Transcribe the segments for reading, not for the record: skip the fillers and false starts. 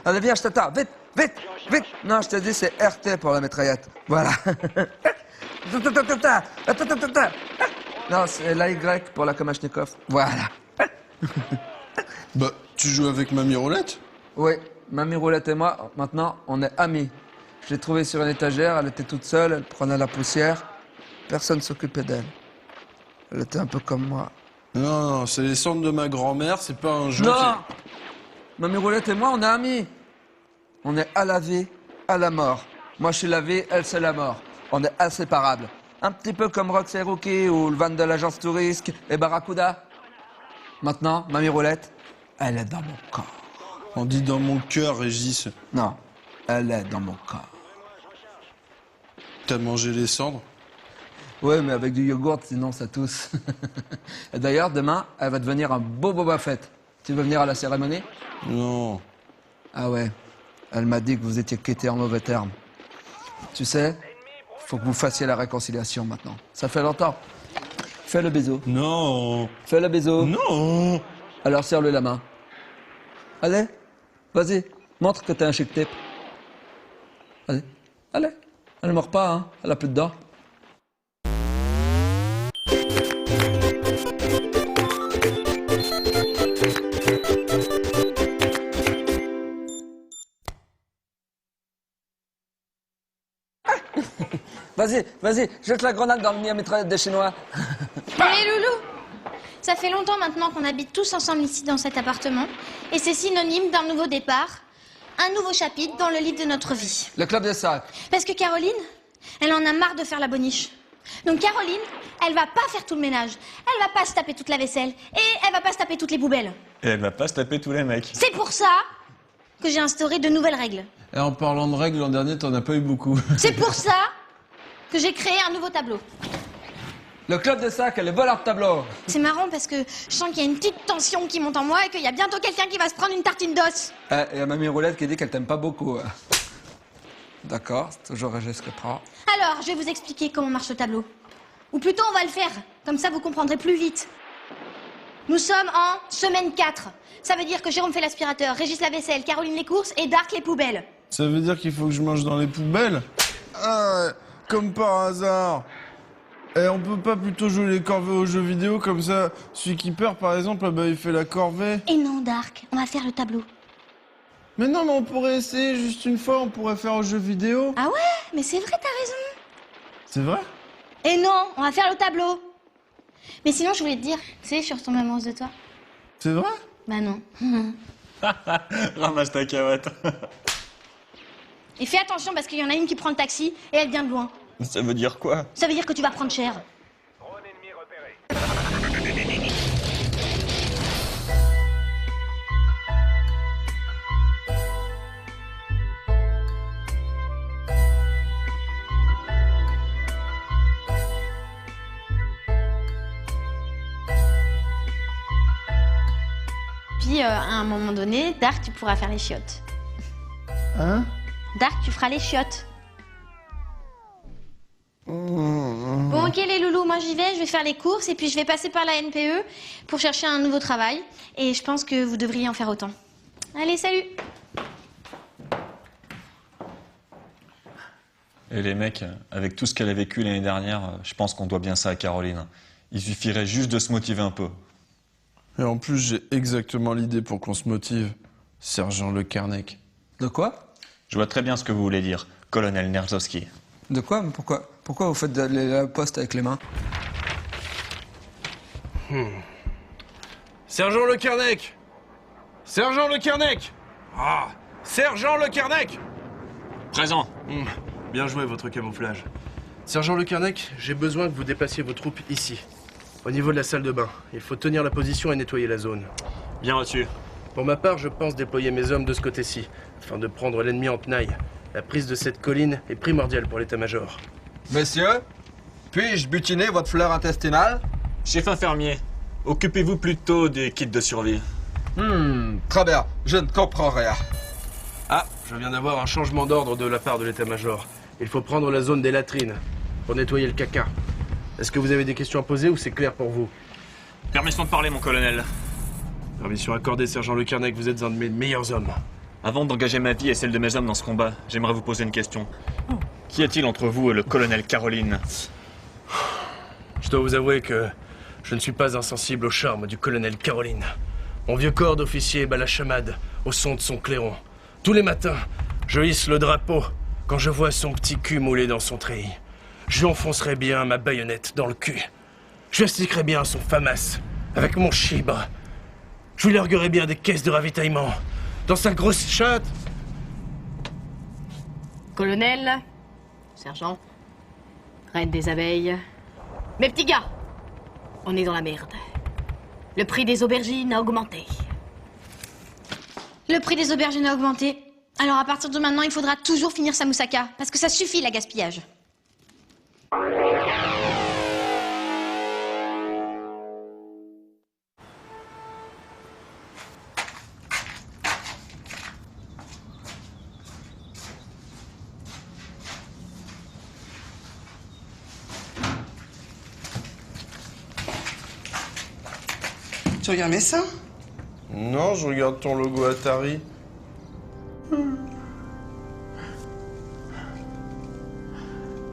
Allez, viens, je t'attends. Vite, vite, vite. Non, je te dis, c'est RT pour la mitraillette. Voilà. Non, c'est l'AY pour la Kalachnikov. Voilà. Bah, tu joues avec Mamie Roulette? Oui, Mamie Roulette et moi, maintenant, on est amis. Je l'ai trouvée sur une étagère, elle était toute seule, elle prenait la poussière. Personne s'occupait d'elle. Elle était un peu comme moi. Non, c'est les cendres de ma grand-mère, c'est pas un jeu. Non! Mamie Roulette et moi, on est amis. On est à la vie, à la mort. Moi, je suis la vie, elle, c'est la mort. On est inséparables. Un petit peu comme Rox et Rookie ou le van de l'agence Touriste et Barracuda. Maintenant, Mamie Roulette, elle est dans mon corps. On dit dans mon cœur, Régis. Non, elle est dans mon corps. T'as mangé les cendres? Oui, mais avec du yogourt, sinon ça tousse. Et d'ailleurs, demain, elle va devenir un beau Boba Fett. Tu veux venir à la cérémonie? Non. Ah ouais, elle m'a dit que vous étiez quittés en mauvais termes. Tu sais, faut que vous fassiez la réconciliation maintenant. Ça fait longtemps. Fais le bisou. Non. Fais le bisou. Non. Alors serre-lui la main. Allez, vas-y, montre que t'es un chic type. Allez, allez. Elle ne mord pas, hein. Elle a plus de dents. Vas-y, vas-y, jette la grenade dans le nid à mitraillette des Chinois. Allez, loulou, ça fait longtemps maintenant qu'on habite tous ensemble ici dans cet appartement. Et c'est synonyme d'un nouveau départ, un nouveau chapitre dans le livre de notre vie. Le club des sacs. Parce que Caroline, elle en a marre de faire la boniche. Donc Caroline, elle va pas faire tout le ménage. Elle va pas se taper toute la vaisselle. Et elle va pas se taper toutes les poubelles. Et elle va pas se taper tous les mecs. C'est pour ça que j'ai instauré de nouvelles règles. Et en parlant de règles, l'an dernier, t'en as pas eu beaucoup. C'est pour ça que j'ai créé un nouveau tableau. Le club des sacs, elle est voleur de tableau. C'est marrant parce que je sens qu'il y a une petite tension qui monte en moi et qu'il y a bientôt quelqu'un qui va se prendre une tartine d'os. Et à Mamie Roulette qui dit qu'elle t'aime pas beaucoup. D'accord, c'est toujours Régis qui prend. Alors, je vais vous expliquer comment marche le tableau. Ou plutôt, on va le faire. Comme ça, vous comprendrez plus vite. Nous sommes en semaine 4. Ça veut dire que Jérôme fait l'aspirateur, Régis la vaisselle, Caroline les courses et Dark les poubelles. Ça veut dire qu'il faut que je mange dans les poubelles? Ah, comme par hasard. Et on peut pas plutôt jouer les corvées aux jeux vidéo comme ça? Celui qui perd, par exemple, bah, il fait la corvée. Et non, Dark, on va faire le tableau. Mais non, mais on pourrait essayer juste une fois, on pourrait faire aux jeux vidéo. Ah ouais, mais c'est vrai, t'as raison. C'est vrai? Et non, on va faire le tableau. Mais sinon, je voulais te dire, tu sais, je suis retombée amoureuse de toi. C'est vrai? Bah non. Ramasse ta cavate. Et fais attention parce qu'il y en a une qui prend le taxi et elle vient de loin. Ça veut dire quoi? Ça veut dire que tu vas prendre cher. Drone ennemi repéré. Puis, à un moment donné, Dark, tu pourras faire les chiottes. Hein? Dark, tu feras les chiottes. Bon, ok les loulous, moi j'y vais, je vais faire les courses et puis je vais passer par la NPE pour chercher un nouveau travail. Et je pense que vous devriez en faire autant. Allez, salut! Et les mecs, avec tout ce qu'elle a vécu l'année dernière, je pense qu'on doit bien ça à Caroline. Il suffirait juste de se motiver un peu. Et en plus, j'ai exactement l'idée pour qu'on se motive. Sergent Le Carnec. De quoi? Je vois très bien ce que vous voulez dire, colonel Nerzowski. De quoi? Mais pourquoi vous faites la poste avec les mains? Sergent Le Carnec! Sergent Le Carnec! Ah! Sergent Le Carnec! Présent. Bien joué, votre camouflage. Sergent Le Carnec, j'ai besoin que vous déplaciez vos troupes ici, au niveau de la salle de bain. Il faut tenir la position et nettoyer la zone. Bien reçu. Pour ma part, je pense déployer mes hommes de ce côté-ci, afin de prendre l'ennemi en tenaille. La prise de cette colline est primordiale pour l'état-major. Messieurs, puis-je butiner votre fleur intestinale? Chef infirmier, occupez-vous plutôt des kits de survie. Très bien, je ne comprends rien. Ah, je viens d'avoir un changement d'ordre de la part de l'état-major. Il faut prendre la zone des latrines, pour nettoyer le caca. Est-ce que vous avez des questions à poser ou c'est clair pour vous? Permission de parler, mon colonel. Permission accordée, sergent Le Carnec, vous êtes un de mes meilleurs hommes. Avant d'engager ma vie et celle de mes hommes dans ce combat, j'aimerais vous poser une question. Qu'y a-t-il entre vous et le colonel Caroline? Je dois vous avouer que je ne suis pas insensible au charme du colonel Caroline. Mon vieux corps d'officier bat la chamade au son de son clairon. Tous les matins, je hisse le drapeau quand je vois son petit cul moulé dans son treillis. Je lui enfoncerai bien ma baïonnette dans le cul. Je lui astiquerai bien son famas avec mon chibre. Je lui larguerai bien des caisses de ravitaillement dans sa grosse chatte. Colonel, sergent, reine des abeilles. Mes petits gars, on est dans la merde. Le prix des aubergines a augmenté. Le prix des aubergines a augmenté. Alors à partir de maintenant, il faudra toujours finir sa moussaka, parce que ça suffit, la gaspillage. Tu regardes mes seins? Non, je regarde ton logo Atari.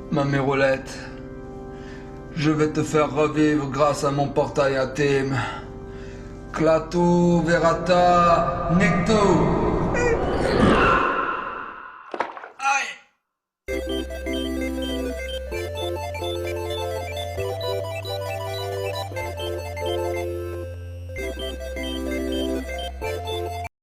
Ma mérolette, je vais te faire revivre grâce à mon portail intime. Clato, Verata, Necto.